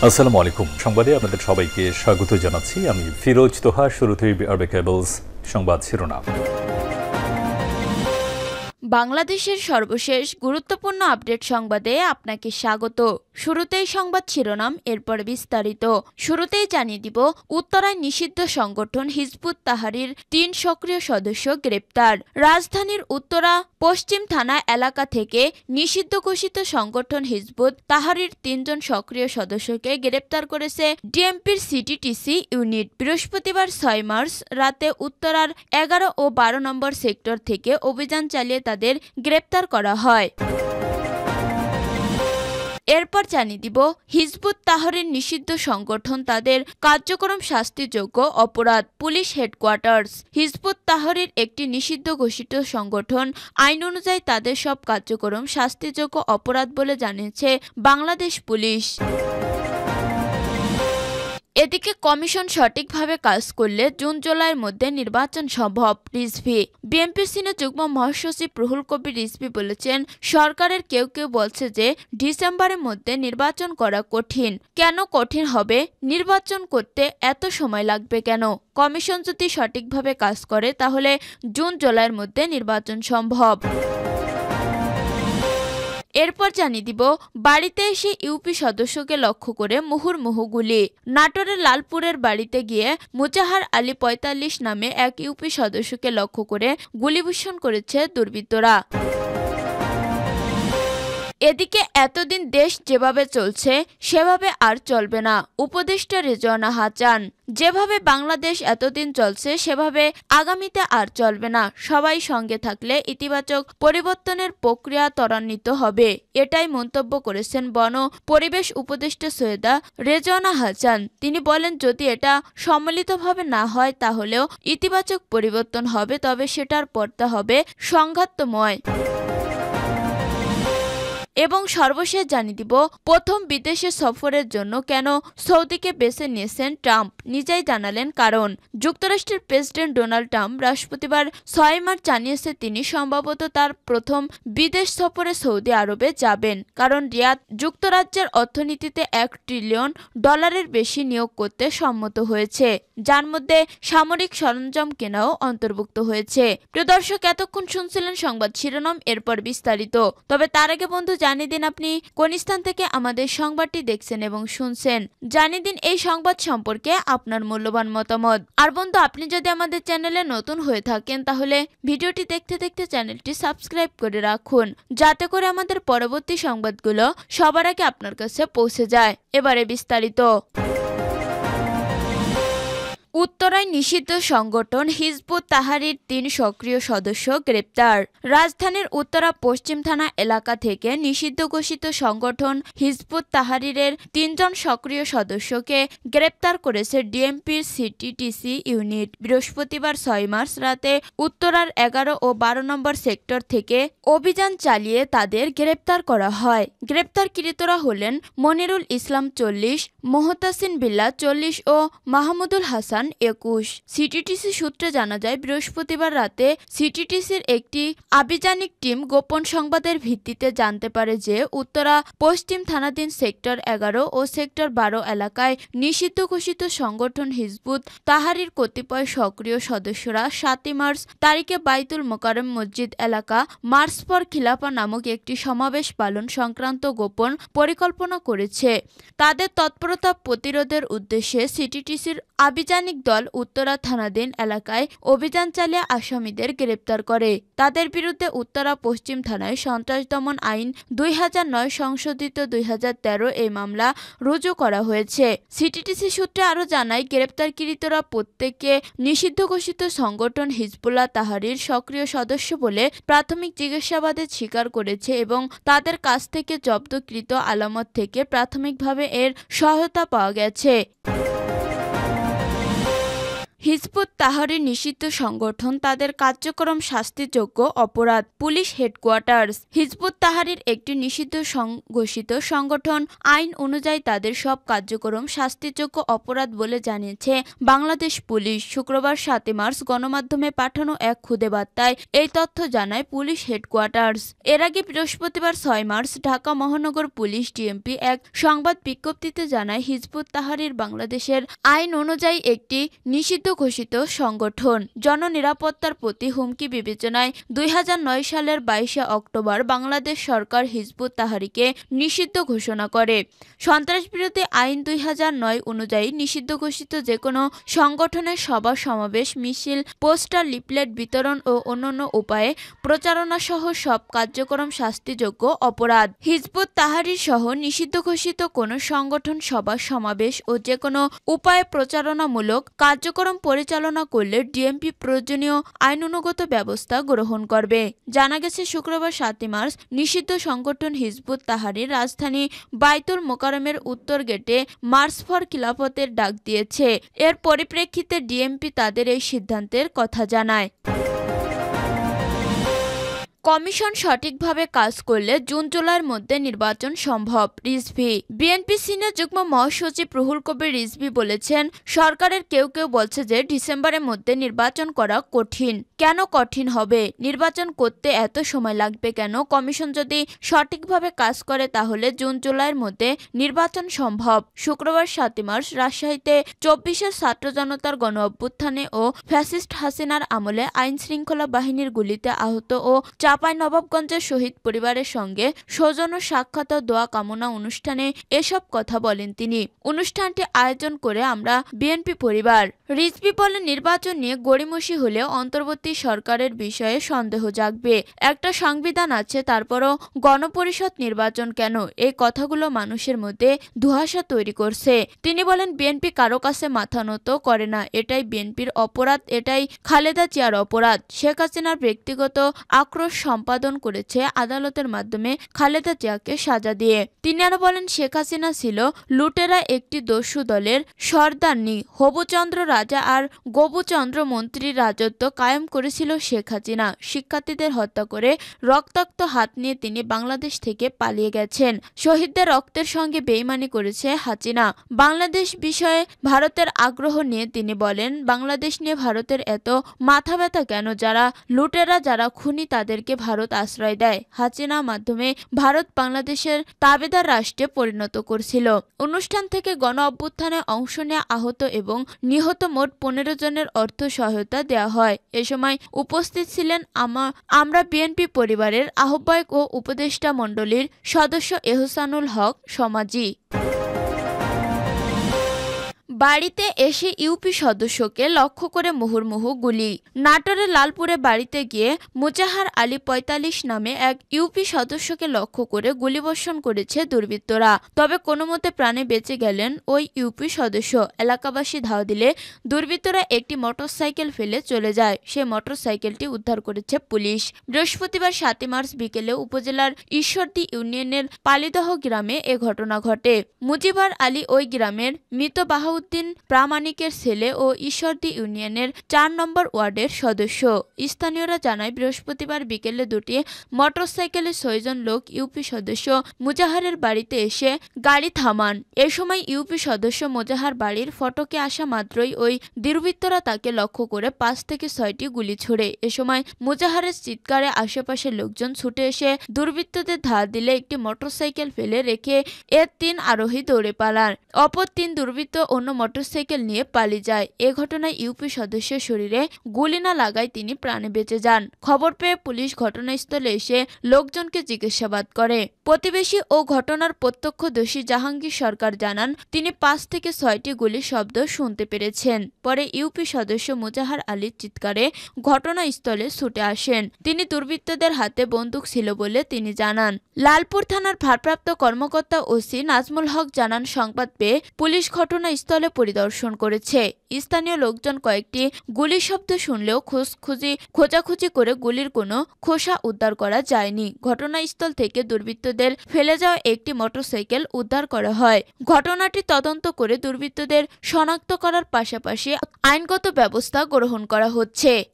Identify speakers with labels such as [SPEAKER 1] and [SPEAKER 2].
[SPEAKER 1] আসসালামু আলাইকুম। সংবাদে আপনাদের সবাইকে স্বাগত জানাচ্ছি। আমি ফিরোজ তোহা। শুরুতেই আরবে কেবলস সংবাদ শিরোনাম।
[SPEAKER 2] বাংলাদেশের সর্বশেষ গুরুত্বপূর্ণ আপডেট সংবাদে আপনাকে স্বাগত। শুরুতেই সংবাদ শিরোনাম, এরপর বিস্তারিত। শুরুতেই জানিয়ে দিব, উত্তরায় নিষিদ্ধ সংগঠন হিজবুত তাহরীর ৩ সক্রিয় সদস্য গ্রেপ্তার। রাজধানীর উত্তরা পশ্চিম থানা এলাকা থেকে নিষিদ্ধ ঘোষিত সংগঠন হিজবুত তাহরীর ৩ জন সক্রিয় সদস্যকে গ্রেপ্তার করেছে ডিএমপির সিটিটিসি ইউনিট। বৃহস্পতিবার ৬ মার্চ রাতে উত্তরার ১১ ও ১২ নম্বর সেক্টর থেকে অভিযান চালিয়ে তাদের গ্রেপ্তার করা হয়। এরপর জানিয়ে দিব, হিজবুত তাহরীর নিষিদ্ধ সংগঠন, তাদের কার্যক্রম শাস্তিযোগ্য অপরাধ। Police headquarters. হিজবুত তাহরীর একটি নিষিদ্ধ ঘোষিত সংগঠন। আইন অনুযায়ী তাদের সব কার্যক্রম শাস্তিযোগ্য অপরাধ বলে জানিয়েছে বাংলাদেশ পুলিশ। এদিকে কমিশন সঠিকভাবে কাজ করলে জুন জুলাইয়ের মধ্যে নির্বাচন সম্ভব। রিজভী। বিএনপির সিনিয়র যুগ্ম মহাসচিব রুহুল কবির রিজভী বলেছেন, সরকারের কেউ কেউ বলছে যে ডিসেম্বরের মধ্যে নির্বাচন করা কঠিন। কেন কঠিন হবে? নির্বাচন করতে এত সময় লাগবে কেন? কমিশন যদি সঠিকভাবে কাজ করে তাহলে জুন জুলাইয়ের মধ্যে নির্বাচন সম্ভব। এরপর জানিয়ে দিব, বাড়িতে এসে ইউপি সদস্যকে লক্ষ্য করে মুহুর্মুহু গুলি। নাটোরের লালপুরের বাড়িতে গিয়ে মুজাহার আলী ৪৫ নামে এক ইউপি সদস্যকে লক্ষ্য করে গুলিবর্ষণ করেছে দুর্বৃত্তরা। এদিকে এতদিন দেশ যেভাবে চলছে সেভাবে আর চলবে না, উপদেষ্টা রেজওয়ানা হাসান। যেভাবে বাংলাদেশ এতদিন চলছে সেভাবে আগামীতে আর চলবে না। সবাই সঙ্গে থাকলে ইতিবাচক পরিবর্তনের প্রক্রিয়া ত্বরান্বিত হবে, এটাই মন্তব্য করেছেন বন পরিবেশ উপদেষ্টা সৈয়দা রেজওয়ানা হাসান। তিনি বলেন, যদি এটা সম্মিলিতভাবে না হয় তাহলেও ইতিবাচক পরিবর্তন হবে, তবে সেটার পর্দা হবে সংঘাতময়। এবং সর্বশেষ জানিয়ে দিব, প্রথম বিদেশে সফরের জন্য কেন সৌদিকে বেছে নিয়েছেন ট্রাম্প, নিজেই জানালেন কারণ। যুক্তরাষ্ট্রের প্রেসিডেন্ট ডোনাল্ড ট্রাম্প বৃহস্পতিবার ৬ মার্চ জানিয়েছে তিনি সম্ভবত তার প্রথম বিদেশ সফরে সৌদি আরবে যাবেন, কারণ রিয়াদ যুক্তরাজ্যের অর্থনীতিতে $1 ট্রিলিয়ন বেশি নিয়োগ করতে সম্মত হয়েছে, যার মধ্যে সামরিক সরঞ্জাম কেনাও অন্তর্ভুক্ত হয়েছে। প্রিয় দর্শক, এতক্ষণ শুনছিলেন সংবাদ শিরোনাম, এরপর বিস্তারিত। তবে তার আগে বন্ধু জানিয়ে দিন আপনি কোন স্থান থেকে আমাদের সংবাদটি দেখছেন এবং শুনছেন। জানিয়ে দিন এই সংবাদ সম্পর্কে আপনার মূল্যবান মতামত। আর বন্ধু, আপনি যদি আমাদের চ্যানেলে নতুন হয়ে থাকেন তাহলে ভিডিওটি দেখতে দেখতে চ্যানেলটি সাবস্ক্রাইব করে রাখুন, যাতে করে আমাদের পরবর্তী সংবাদগুলো সবার আগে আপনার কাছে পৌঁছে যায়। এবারে বিস্তারিত। উত্তরায় নিষিদ্ধ সংগঠন হিজবুত তাহরীর ৩ সক্রিয় সদস্য গ্রেপ্তার। রাজধানীর উত্তরা পশ্চিম থানা এলাকা থেকে নিষিদ্ধ ঘোষিত সংগঠন হিজবুত তাহরীরের ৩ জন সক্রিয় সদস্যকে গ্রেপ্তার করেছে ডিএমপির সিটিটিসি ইউনিট। বৃহস্পতিবার ৬ মার্চ রাতে উত্তরার ১১ ও ১২ নম্বর সেক্টর থেকে অভিযান চালিয়ে তাদের গ্রেপ্তার করা হয়। গ্রেপ্তারকৃতরা হলেন মনিরুল ইসলাম ৪০, মোহতাসিন বিল্লাহ ৪০ ও মাহমুদুল হাসান ২১। সিটিটিসি সূত্রে জানা যায়, বৃহস্পতিবার রাতে সিটিটিসির একটি আভিযানিক টিম গোপন সংবাদের ভিত্তিতে জানতে পারে যে উত্তরা পশ্চিম থানাধীন সেক্টর ১১ ও সেক্টর ১২ এলাকায় নিষিদ্ধ ঘোষিত সংগঠন হিজবুত তাহরীর কতিপয় সক্রিয় সদস্যরা ৭ মার্চ তারিখে বাইতুল মোকাররম মসজিদ এলাকা মার্চ ফর খিলাফা নামক একটি সমাবেশ পালন সংক্রান্ত গোপন পরিকল্পনা করেছে। তাদের তৎপরতা প্রতিরোধের উদ্দেশ্যে সিটিটিসির আভিযানিক দল উত্তরা থানাধীন এলাকায় অভিযান চালিয়ে আসামিদের গ্রেপ্তার করে। তাদের বিরুদ্ধে উত্তরা পশ্চিম থানায় সন্ত্রাস দমন আইন ২০০৯ সংশোধিত ২০১৩ এই মামলা রুজু করা হয়েছে। সিটিটিসি সূত্রে আরও জানায়, গ্রেপ্তারকৃতরা প্রত্যেকে নিষিদ্ধ ঘোষিত সংগঠন হিজবুল্লাহ তাহরীর সক্রিয় সদস্য বলে প্রাথমিক জিজ্ঞাসাবাদে স্বীকার করেছে এবং তাদের কাছ থেকে জব্দকৃত আলামত থেকে প্রাথমিকভাবে এর সহায়তা পাওয়া গেছে। হিজবুত তাহরির নিষিদ্ধ সংগঠন, তাদের কার্যক্রম শাস্তিযোগ্য অপরাধ। Police headquarters. হিজবুত তাহরির একটি নিষিদ্ধ ঘোষিত সংগঠন। আইন অনুযায়ী তাদের সব কার্যক্রম শাস্তিযোগ্য অপরাধ বলে জানিয়েছে বাংলাদেশ পুলিশ। শুক্রবার 7 মার্চ গণমাধ্যমে পাঠানো এক খুদে বার্তায় এই তথ্য জানায় পুলিশ হেডকোয়ার্টার্স। এর আগে বৃহস্পতিবার 6 মার্চ ঢাকা মহানগর পুলিশ ডিএমপি এক সংবাদ বিজ্ঞপ্তিতে জানায়, হিজবুত তাহরির বাংলাদেশের আইন অনুযায়ী একটি নিষিদ্ধ ঘোষিত সংগঠন। জননিরাপত্তার প্রতি হুমকি বিবেচনায় 2009 সালের 22 অক্টোবর বাংলাদেশ সরকার হিজবুত তাহরিরকে নিষিদ্ধ ঘোষণা করে। সন্ত্রাসবিরোধী আইন 2009 অনুযায়ী নিষিদ্ধ ঘোষিত যেকোনো সংগঠনের সভা সমাবেশ, মিছিল, পোস্টার, লিফলেট বিতরণ ও অন্যান্য উপায়ে প্রচারণা সহ সব কার্যক্রম শাস্তিযোগ্য অপরাধ। হিজবুত তাহরির সহ নিষিদ্ধ ঘোষিত কোনো সংগঠন সভা সমাবেশ ও যেকোনো উপায়ে প্রচারণামূলক কার্যক্রম পরিচালনা করলে ডিএমপি প্রয়োজনীয় আইনানুগত ব্যবস্থা গ্রহণ করবে। জানা গেছে, শুক্রবার 7 মার্চ নিষিদ্ধ সংগঠন হিজবুত তাহরির রাজধানী বাইতুল মোকাররমের উত্তর গেটে মার্চ ফর খিলাফতের ডাক দিয়েছে। এর পরিপ্রেক্ষিতে ডিএমপি তাদের এই সিদ্ধান্তের কথা জানায়। কমিশন সঠিকভাবে কাজ করলে জুন-জুলাইয়ের মধ্যে নির্বাচন সম্ভব। রিজভী। বিএনপি সিনিয়র যুগ্ম মহাসচিব রুহুল কবির রিজভী বলেছেন, সরকারের কেউ কেউ বলছে যে ডিসেম্বরের মধ্যে নির্বাচন করা কঠিন। কেন কঠিন হবে? নির্বাচন করতে এত সময় লাগবে কেন? কমিশন যদি সঠিকভাবে কাজ করে তাহলে জুন-জুলাইয়ের মধ্যে নির্বাচন সম্ভব। শুক্রবার 7 মার্চ রাজশাহীতে 24 ছাত্র জনতার গণ অভ্যুত্থানে ও ফ্যাসিস্ট হাসিনার আমলে আইন শৃঙ্খলা বাহিনীর গুলিতে আহত ও চাঁপাইনবাবগঞ্জের শহীদ পরিবারের সঙ্গে সৌজন্য সাক্ষাৎ ও দোয়া কামনা অনুষ্ঠানে এসব কথা বলেন তিনি। অনুষ্ঠানটি আয়োজন করে আমরা বিএনপি পরিবার। রিজভী বলেন, নির্বাচন নিয়ে গড়িমসি হলেও অন্তর্বর্তী সরকারের বিষয়ে সন্দেহ জাগবে। একটা সংবিধান আছে, তারপরও গণপরিষদ নির্বাচন কেন? এই কথাগুলো মানুষের মধ্যে ধোঁয়াশা তৈরি করছে। তিনি বলেন, বিএনপি কারো কাছে মাথা নত করে না। এটাই বিএনপির অপরাধ, এটাই খালেদা জিয়ার অপরাধ। শেখ হাসিনার ব্যক্তিগত আক্রোশ সম্পাদন করেছে আদালতের মাধ্যমে খালেদা জিয়াকে সাজা দিয়ে। তিনি আরো বলেন, শেখ হাসিনা ছিল লুটেরা একটি দস্যু দলের সর্দারনি। হবুচন্দ্র রাজা আর গবুচন্দ্র মন্ত্রীর রাজত্ব কায়েম করেছিল শেখ হাসিনা। শিক্ষার্থীদের হত্যা করে রক্তাক্ত হাত নিয়ে তিনি বাংলাদেশ থেকে পালিয়ে গেছেন। শহীদদের রক্তের সঙ্গে বেইমানি করেছে হাসিনা। বাংলাদেশ বিষয়ে ভারতের আগ্রহ নিয়ে তিনি বলেন, বাংলাদেশ নিয়ে ভারতের এত মাথা ব্যথা কেন? যারা লুটেরা, যারা খুনি, তাদেরকে ভারত আশ্রয় দেয়। হাসিনা মাধ্যমে ভারত বাংলাদেশের তাবেদার রাষ্ট্রে পরিণত করছিল। অনুষ্ঠান থেকে গণ অভ্যুত্থানে অংশ নেওয়া আহত এবং নিহত মোট 15 জনের অর্থ সহায়তা দেওয়া হয়। এ সময় উপস্থিত ছিলেন আমরা বিএনপি পরিবারের আহ্বায়ক ও উপদেষ্টা মণ্ডলীর সদস্য এহসানুল হক সমাজি। বাড়িতে এসে ইউপি সদস্যকে লক্ষ্য করে মুহুর্মুহু গুলি। নাটোরের লালপুরে বাড়িতে গিয়ে মুজাহার আলী 45 নামে এক ইউপি সদস্যকে লক্ষ্য করে গুলিবর্ষণ করেছে দুর্বৃত্তরা। তবে কোনোমতে প্রাণে বেঁচে গেলেন ওই ইউপি সদস্য। এলাকাবাসী ধাওয়া দিলে দুর্বৃত্তরা একটি মোটরসাইকেল ফেলে চলে যায়। সে মোটরসাইকেলটি উদ্ধার করেছে পুলিশ। বৃহস্পতিবার 7 মার্চ বিকেলে উপজেলার ঈশ্বরদী ইউনিয়নের পালিদহ গ্রামে এ ঘটনা ঘটে। মুজিবার আলী ওই গ্রামের মৃত বাহাউদ্দিন প্রামাণিকের ছেলে ও ঈশ্বরদী ইউনিয়নের 4 নম্বর ওয়ার্ডের সদস্য। স্থানীয়রা জানায়, বৃহস্পতিবার বিকেলে দুটি মোটরসাইকেলে 6 জন লোক ইউপি সদস্য মুজাহারের বাড়িতে এসে গাড়ি থামান। এ সময় ইউপি সদস্য মুজাহার বাড়ির ফটকে আসা মাত্রই ওই দুর্বৃত্তরা তাকে লক্ষ্য করে 5 থেকে 6টি গুলি ছোড়ে। এ সময় মুজাহারের চিৎকারে আশেপাশের লোকজন ছুটে এসে দুর্বৃত্তদের ধাওয়া দিলে একটি মোটরসাইকেল ফেলে রেখে এর 3 আরোহী দৌড়ে পালান। অপর 3 দুর্বৃত্ত অন্য মোটরসাইকেল নিয়ে পালিয়ে যায়। এ ঘটনায় ইউপি সদস্যের শরীরে গুলি না লাগায় তিনি প্রাণে বেঁচে যান। খবর পেয়ে পুলিশ ঘটনাস্থলে এসে লোকজনকে জিজ্ঞাসাবাদ করে। প্রতিবেশী ও ঘটনার প্রত্যক্ষদর্শী জাহাঙ্গীর সরকার জানান, তিনি 5 থেকে 6টি গুলির শব্দ শুনতে পেরেছেন। পরে ইউপি সদস্য মুজাহার আলীর চিৎকারে ঘটনাস্থলে ছুটে আসেন। তিনি দুর্বৃত্তদের হাতে বন্দুক ছিল বলে তিনি জানান। লালপুর থানার ভারপ্রাপ্ত কর্মকর্তা ওসি নাজমুল হক জানান, সংবাদ পেয়ে পুলিশ ঘটনাস্থলে পরিদর্শন করেছে। স্থানীয় লোকজন কয়েকটি গুলির শব্দ শুনলেও খোঁজাখুঁজি করে গুলির কোনো খোসা উদ্ধার করা যায়নি। ঘটনাস্থল থেকে দুর্বৃত্তদের দুর্বৃত্তদের ফেলে যাওয়া একটি মোটরসাইকেল উদ্ধার করা হয়। ঘটনাটি তদন্ত করে দুর্বৃত্তদের শনাক্ত করার পাশাপাশি আইনগত ব্যবস্থা গ্রহণ করা হচ্ছে।